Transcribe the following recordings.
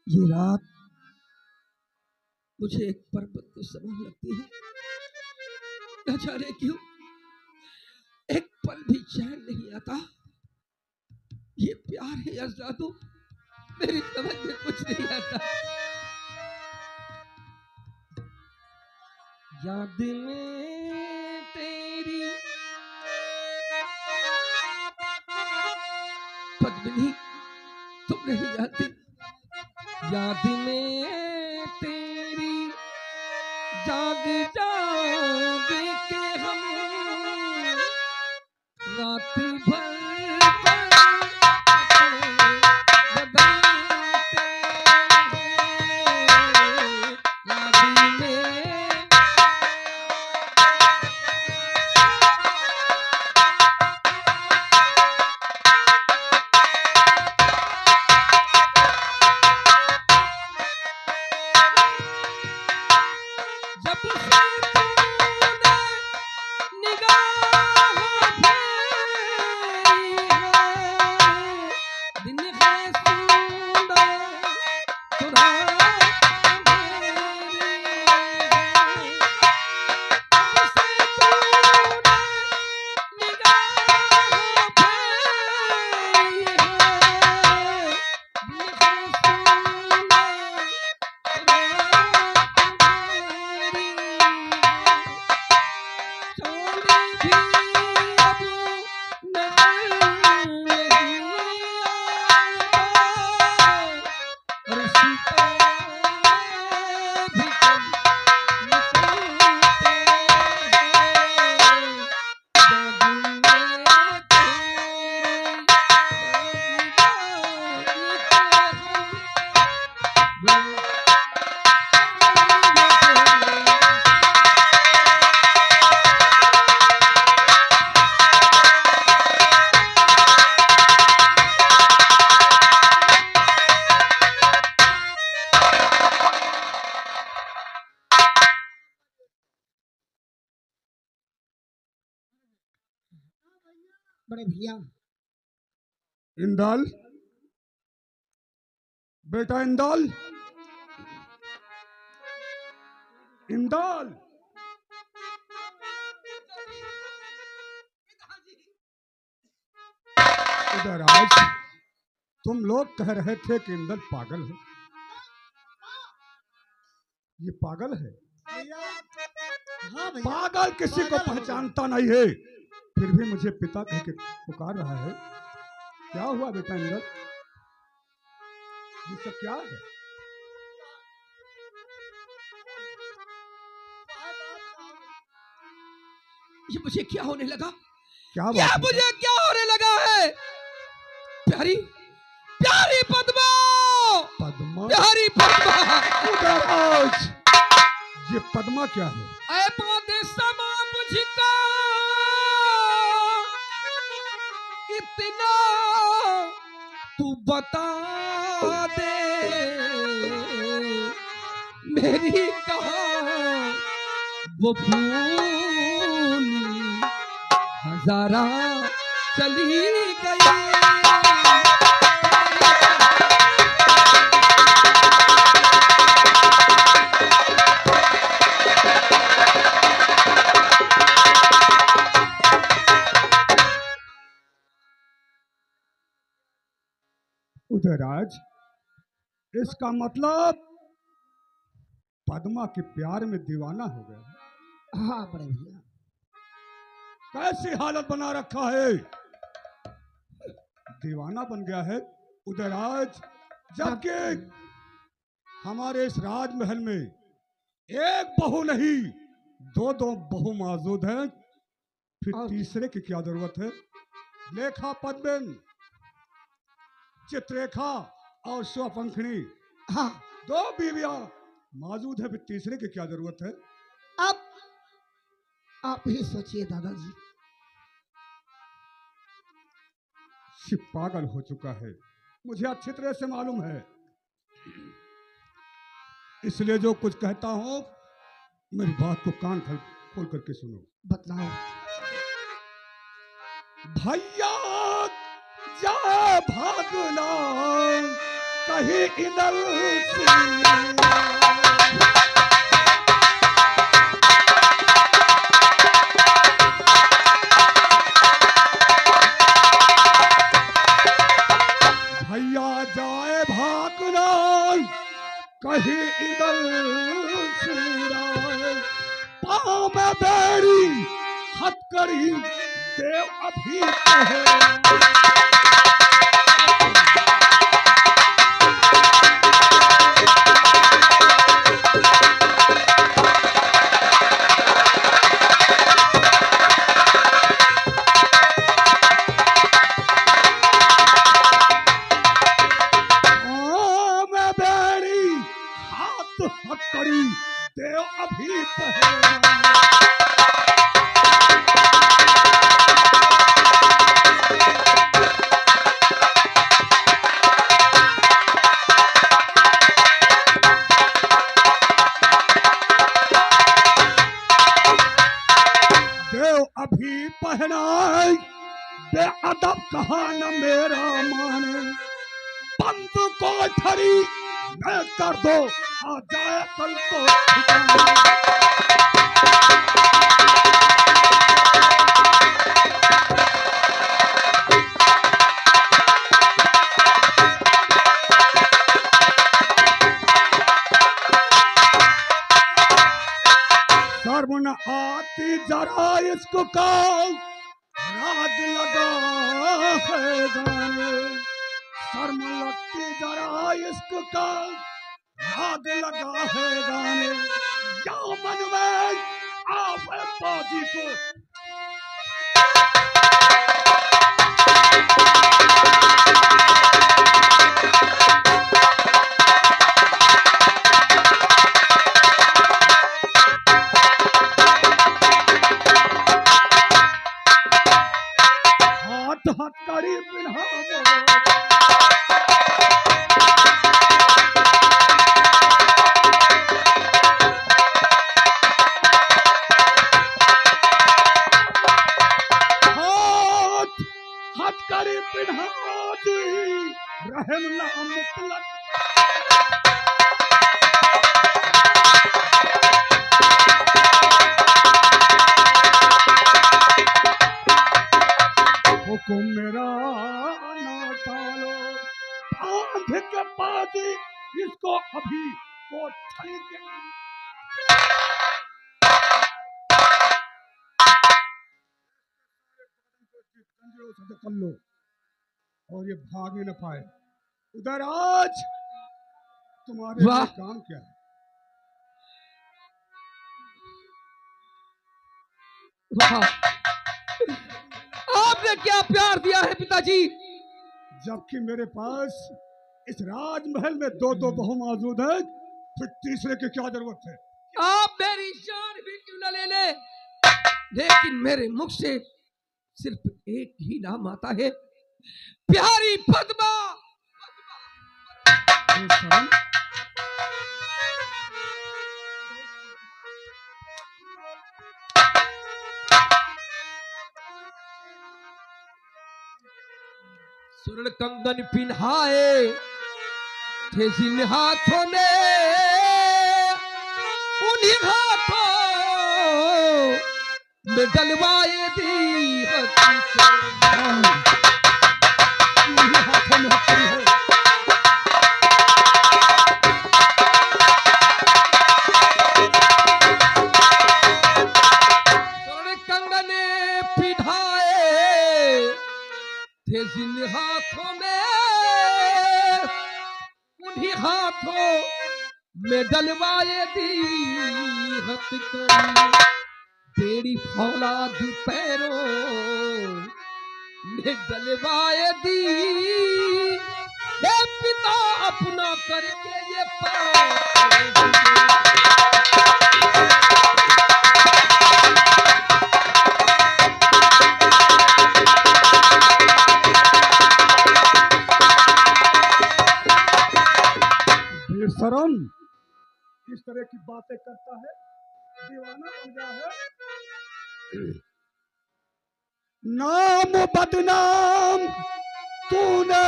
ये रात मुझे एक पर्वत के समान लगती है। न जाने क्यों एक पल भी चैन नहीं आता। ये प्यार है या जादू, मेरी समझ में कुछ नहीं आता। याद में तेरी पद्मिनी तुम नहीं जानती। याद में तेरी जाग जाग के हम रात भर बड़े भैया। इंदल, बेटा इंदल, इंदल, इधर आज तुम लोग कह रहे थे कि इंदल पागल है। ये पागल है? हाँ भैया। पागल किसी को पहचानता नहीं है, फिर भी मुझे पिता कह के पुकार रहा है। क्या हुआ बेटा इंदल? ये सब क्या है? ये मुझे क्या होने लगा? क्या ये बात? मुझे क्या होने लगा है? प्यारी प्यारी पद्मा, पद्मा? प्यारी पद्मा। उदयराज, ये पद्मा क्या है? ऐ पौधे समा मुझको इतना तू बता दे, मेरी कहाँ वो फूल हजारा चली गई। उदयराज, इसका मतलब पद्मा के प्यार में दीवाना हो गया। हाँ बड़े भैया। कैसी हालत बना रखा है? दीवाना बन गया है उदयराज, जबकि हमारे इस राजमहल में एक बहू नहीं दो दो बहू मौजूद है, फिर तीसरे की क्या जरूरत है? लेखा पद्मिन, चित्ररेखा और स्वपंखिनी, हाँ दो बीवियां मौजूद है, फिर तीसरे की क्या जरूरत है? अब आप ही सोचिए दादाजी। शिव पागल हो चुका है, मुझे अच्छी तरह से मालूम है। इसलिए जो कुछ कहता हूं मेरी बात को कान खोल करके सुनो। बतलाओ। भैया जा भागना कहीं इधर से भैया जाए भागना कहीं इधर से पाँव में बेड़ी हथकड़ी देव अभी कहे हथकड़ी देव अभी कहे देव अभी पहनाए बेअदब कहा न मेरा माने बंद को ठरी मैं कर दो आ जाए कल तो शर्म न आती जरा इसको काल रात लगा है गाने शर्म लगती जरा इसको काल रात लगा है गाने या मन में आवे बाजी को हथकड़ी पिन्हावो हथकड़ी पिन्हावो दी रहम ना मुतलक हुकुम मेरा ना टालो बांध के बाजी इसको अभी को छड़ी के कर लो और ये भाग न पाए उधर आज तुम्हारे लिए काम क्या है आपने क्या प्यार दिया है पिताजी जबकि मेरे पास इस राजमहल में दो दो बहू मौजूद है फिर तीसरे की क्या जरूरत है आप मेरी जान भी क्यों न ले ले लेकिन मेरे मुख से सिर्फ एक ही नाम आता है प्यारी पद्मा स्वर्ण कंगन पिन्हाए थे जिन हाथों ने उन्हीं हाथों में डलवाए दी स्वर्ण कंगन पिन्हाए थे जिन हाथों में उन्हीं हाथों में डलवाए दी हथकड़ी तेरी फौलाद पैरों में डलवाए दी हे पिता अपना करके ये बेशरम इस तरह की बातें करता है दीवाना बन गया है नाम बदनाम तूने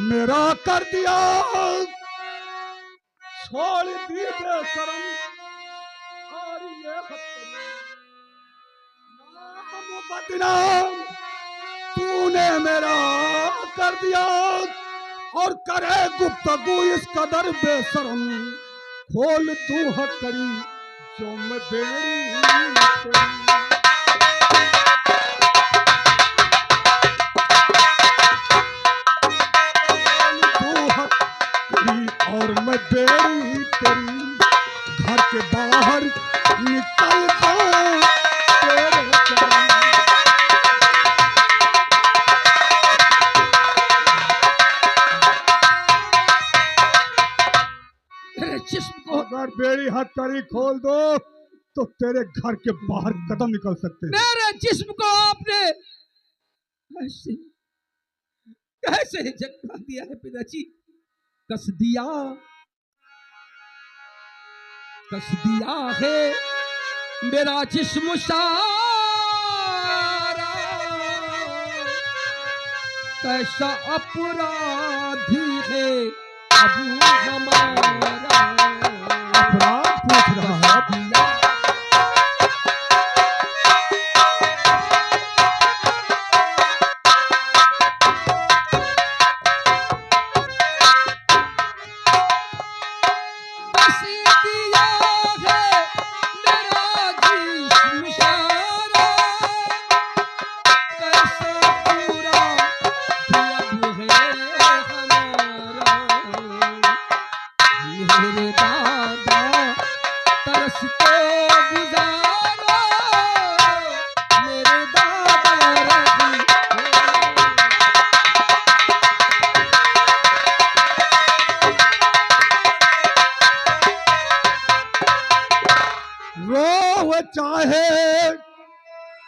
मेरा कर दिया, छोड़ दी बेशरम और ये नाम बदनाम तूने मेरा कर दिया, और करे गुफ्तगू इस कदर बेशरम, खोल दूं हथकड़ी जो मैं बेड़ी तेरी। और मैं बेड़ी तेरी, घर के बाहर निकल जाऊं तेरे चरण। मेरे जिस्म को, अगर बेड़ी हथकड़ी खोल दो तो तेरे घर के बाहर कदम निकल सकते हैं। मेरे जिस्म को आपने कैसे कैसे जगा दिया है पिताजी, कस दिया है मेरा जिस्म सारा, कैसा अपराधी है अब हमारा। अपराध पूछ रहा है। चाहे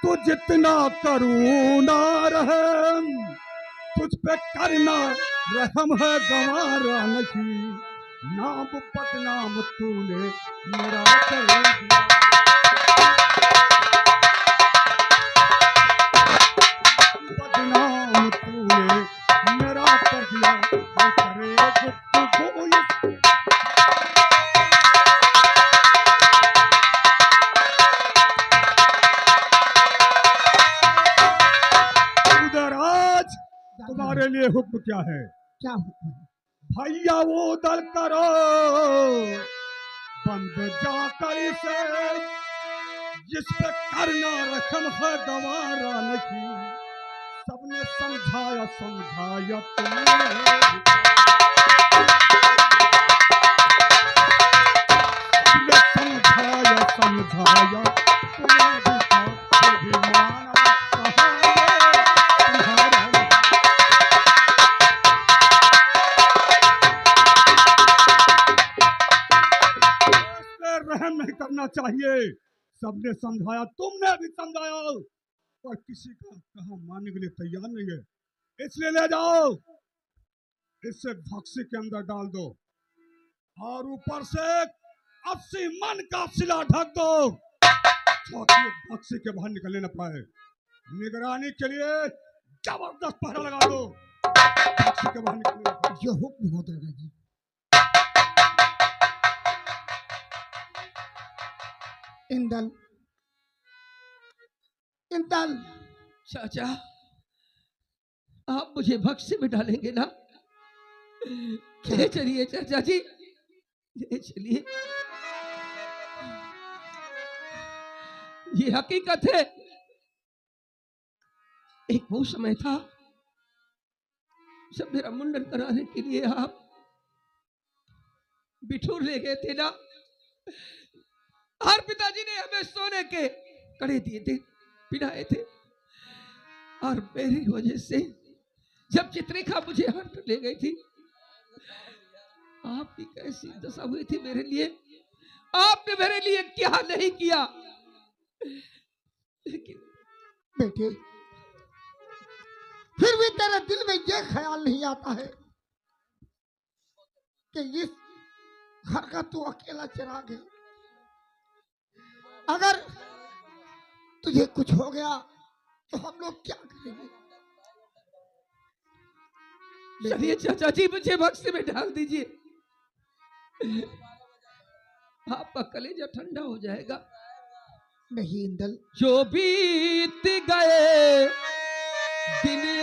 तू जितना करूना रहम, तुझ पे करना रहम है गंवारा नहीं, नाम बदनाम तूने मेरा कर दिया। बदनाम तूने मेरा कर दिया, करे गुफ्तगू तुम्हारे लिए हुक्म क्या है? क्या हुक्म है? भैया वो दल करो बंद जाकर इसे, जिस पे करना रखम है गंवारा नहीं, सबने समझाया समझाया तुमने, सबने समझाया समझाया तुमने भी माना कहा तुम्हारा। रहम नहीं करना चाहिए, सबने समझाया तुमने भी समझाया, पर किसी का कहा मानने के लिए तैयार नहीं है, इसलिए ले जाओ, इससे बक्से के अंदर डाल दो और ऊपर से 80 मन का सिला ढक दो, बक्से के बाहर निकलने न पाए। निगरानी के लिए जबरदस्त पहरा लगा दो, बक्से के बाहर निकलने न पाए। ये हुक्म हो दादाजी। इंदल इंदल चाचा, आप मुझे बक्से में डालेंगे ना? ले चलिए चाचा जी, ले चलिए। ये हकीकत है, एक वो समय था जब मेरा मुंडन कराने के लिए आप बिठूर ले गए थे ना, और पिताजी ने हमें सोने के कड़े दिए थे, पिलाए थे, और मेरी वजह से जब चित्रिका मुझे हट ले गई थी, आपकी कैसी दशा हुई थी मेरे लिए, आपने मेरे लिए क्या नहीं किया। लेकिन बेटे, फिर भी तेरे दिल में यह ख्याल नहीं आता है कि इस घर का तू अकेला चिराग है, अगर तुझे कुछ हो गया तो हम लोग क्या करेंगे? चलिए चाचा जी मुझे बक्से में डाल दीजिए, आपका कलेजा ठंडा हो जाएगा। नहीं इंदल, जो बीत गए दिन